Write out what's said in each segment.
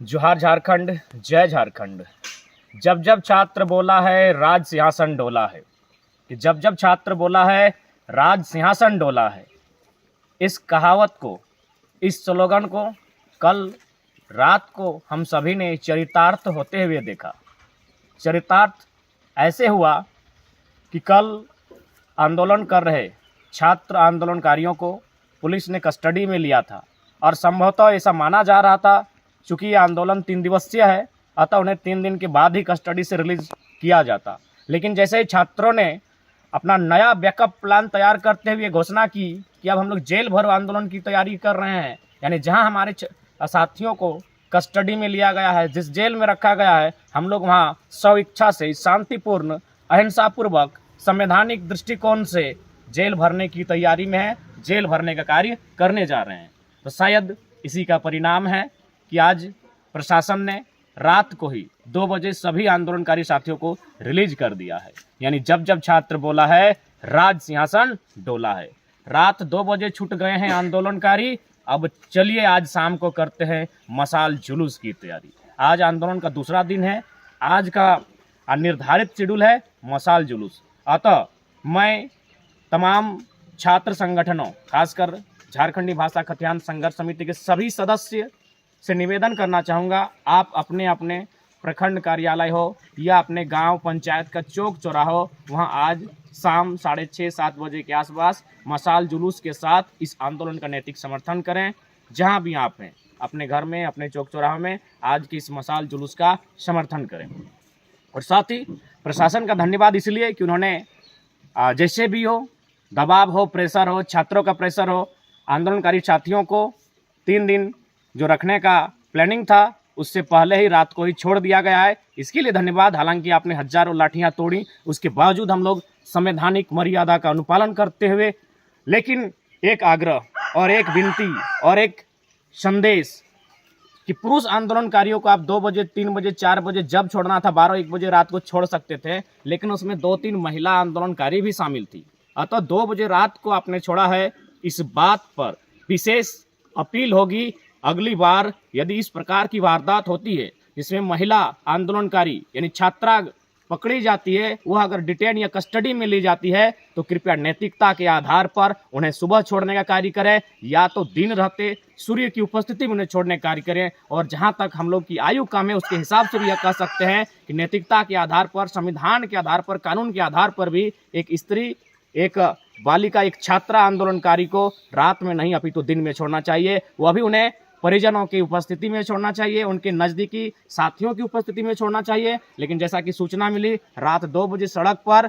जोहार झारखंड, जय झारखंड। जब जब छात्र बोला है राज सिंहासन डोला है, कि जब जब छात्र बोला है राज सिंहासन डोला है। इस कहावत को, इस स्लोगन को कल रात को हम सभी ने चरितार्थ होते हुए देखा। चरितार्थ ऐसे हुआ कि कल आंदोलन कर रहे छात्र आंदोलनकारियों को पुलिस ने कस्टडी में लिया था और संभवतः ऐसा माना जा रहा था, चूँकि ये आंदोलन 3 दिवसीय है, अतः उन्हें 3 दिन के बाद ही कस्टडी से रिलीज किया जाता। लेकिन जैसे ही छात्रों ने अपना नया बैकअप प्लान तैयार करते हुए घोषणा की कि अब हम लोग जेल भरो आंदोलन की तैयारी कर रहे हैं, यानी जहां हमारे साथियों को कस्टडी में लिया गया है, जिस जेल में रखा गया है, हम लोग वहां स्वेच्छा से, शांतिपूर्ण, अहिंसापूर्वक, संवैधानिक दृष्टिकोण से जेल भरने की तैयारी में है, जेल भरने का कार्य करने जा रहे हैं। तो शायद इसी का परिणाम है कि आज प्रशासन ने रात को ही 2 बजे सभी आंदोलनकारी साथियों को रिलीज कर दिया है। यानी जब जब छात्र बोला है राज सिंहासन डोला है। रात 2 बजे छूट गए हैं आंदोलनकारी। अब चलिए आज शाम को करते हैं मशाल जुलूस की तैयारी। आज आंदोलन का दूसरा दिन है। आज का निर्धारित शेड्यूल है मशाल जुलूस। अतः मैं तमाम छात्र संगठनों, खासकर झारखंडी भाषा खतियान संघर्ष समिति के सभी सदस्य से निवेदन करना चाहूँगा, आप अपने अपने प्रखंड कार्यालय हो या अपने गांव पंचायत का चौक चौराहा हो, वहां आज शाम 6:30-7 बजे के आसपास मशाल जुलूस के साथ इस आंदोलन का नैतिक समर्थन करें। जहां भी आप हैं, अपने घर में, अपने चौक चौराहे में आज के इस मशाल जुलूस का समर्थन करें। और साथ ही प्रशासन का धन्यवाद इसलिए कि उन्होंने जैसे भी हो, दबाव हो, प्रेशर हो, छात्रों का प्रेशर हो, आंदोलनकारी साथियों को 3 दिन जो रखने का प्लानिंग था उससे पहले ही रात को ही छोड़ दिया गया है। इसके लिए धन्यवाद। हालांकि आपने हजारों लाठियां तोड़ी, उसके बावजूद हम लोग संवैधानिक मर्यादा का अनुपालन करते हुए, लेकिन एक आग्रह और एक विनती और एक संदेश कि पुरुष आंदोलनकारियों को आप 2 बजे, 3 बजे, 4 बजे जब छोड़ना था, 12-1 बजे रात को छोड़ सकते थे, लेकिन उसमें 2-3 महिला आंदोलनकारी भी शामिल थी। अतः 2 बजे रात को आपने छोड़ा है। इस बात पर विशेष अपील होगी, अगली बार यदि इस प्रकार की वारदात होती है जिसमें महिला आंदोलनकारी यानी छात्रा पकड़ी जाती है, वह अगर डिटेन या कस्टडी में ली जाती है, तो कृपया नैतिकता के आधार पर उन्हें सुबह छोड़ने का कार्य करें, या तो दिन रहते सूर्य की उपस्थिति में उन्हें छोड़ने का कार्य करें। और जहां तक हम लोग की आयु कम है, उसके हिसाब से भी यह कह सकते हैं कि नैतिकता के आधार पर, संविधान के आधार पर, कानून के आधार पर भी एक स्त्री, एक बालिका, एक छात्रा आंदोलनकारी को रात में नहीं अपितु दिन में छोड़ना चाहिए। वह भी उन्हें परिजनों की उपस्थिति में छोड़ना चाहिए, उनके नज़दीकी साथियों की उपस्थिति में छोड़ना चाहिए। लेकिन जैसा कि सूचना मिली, रात 2 बजे सड़क पर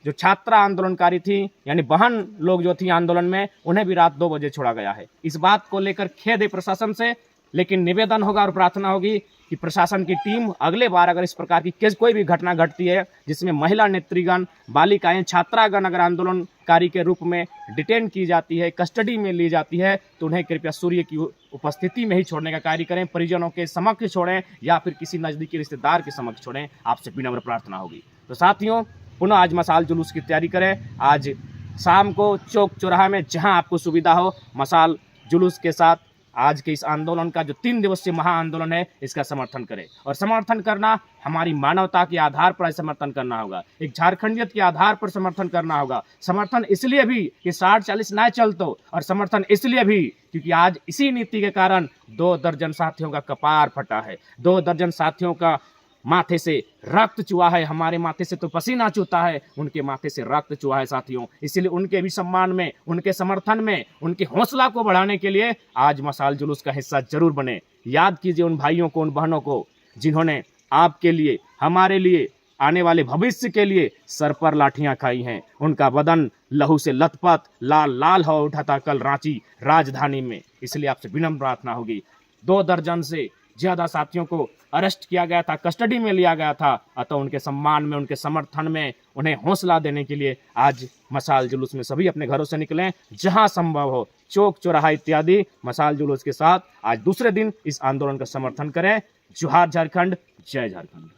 जो छात्रा आंदोलनकारी थी, यानी बहन लोग जो थी आंदोलन में, उन्हें भी रात 2 बजे छोड़ा गया है। इस बात को लेकर खेद है प्रशासन से, लेकिन निवेदन होगा और प्रार्थना होगी कि प्रशासन की टीम अगले बार अगर इस प्रकार की कोई भी घटना घटती है जिसमें महिला नेतृगण, बालिकाएं, छात्रागण अगर आंदोलनकारी के रूप में डिटेन की जाती है, कस्टडी में ली जाती है, तो उन्हें कृपया सूर्य की उपस्थिति में ही छोड़ने का कार्य करें। परिजनों के समक्ष छोड़ें या फिर किसी नज़दीकी रिश्तेदार के समक्ष छोड़ें। आपसे विनम्र प्रार्थना होगी। तो साथियों, पुनः आज मशाल जुलूस की तैयारी करें। आज शाम को चौक चौराहा में जहाँ आपको सुविधा हो, मशाल जुलूस के साथ आज के इस आंदोलन का जो 3 दिवसीय महा आंदोलन है, इसका समर्थन करें। और समर्थन करना हमारी मानवता के आधार पर समर्थन करना होगा, एक झारखंडियत के आधार पर समर्थन करना होगा। समर्थन इसलिए भी कि 60-40 ना चलतो, और समर्थन इसलिए भी क्योंकि आज इसी नीति के कारण 2 दर्जन साथियों का कपार फटा है, 2 दर्जन साथियों का माथे से रक्त चुहा है। हमारे माथे से तो पसीना चूता है, उनके माथे से रक्त चुहा है साथियों। इसलिए उनके भी सम्मान में, उनके समर्थन में, उनके हौसला को बढ़ाने के लिए आज मशाल जुलूस का हिस्सा जरूर बने। याद कीजिए उन भाइयों को, उन बहनों को जिन्होंने आपके लिए, हमारे लिए, आने वाले भविष्य के लिए सर पर लाठियां खाई हैं। उनका बदन लहू से लथपथ, लाल लाल हो उठा था कल रांची राजधानी में। इसलिए आपसे विनम्र प्रार्थना होगी। 2 दर्जन से ज्यादा साथियों को अरेस्ट किया गया था, कस्टडी में लिया गया था। अतः उनके सम्मान में, उनके समर्थन में, उन्हें हौसला देने के लिए आज मशाल जुलूस में सभी अपने घरों से निकलें। जहां संभव हो, चौक चौराहा इत्यादि मशाल जुलूस के साथ आज दूसरे दिन इस आंदोलन का समर्थन करें। जोहार झारखंड, जय झारखंड।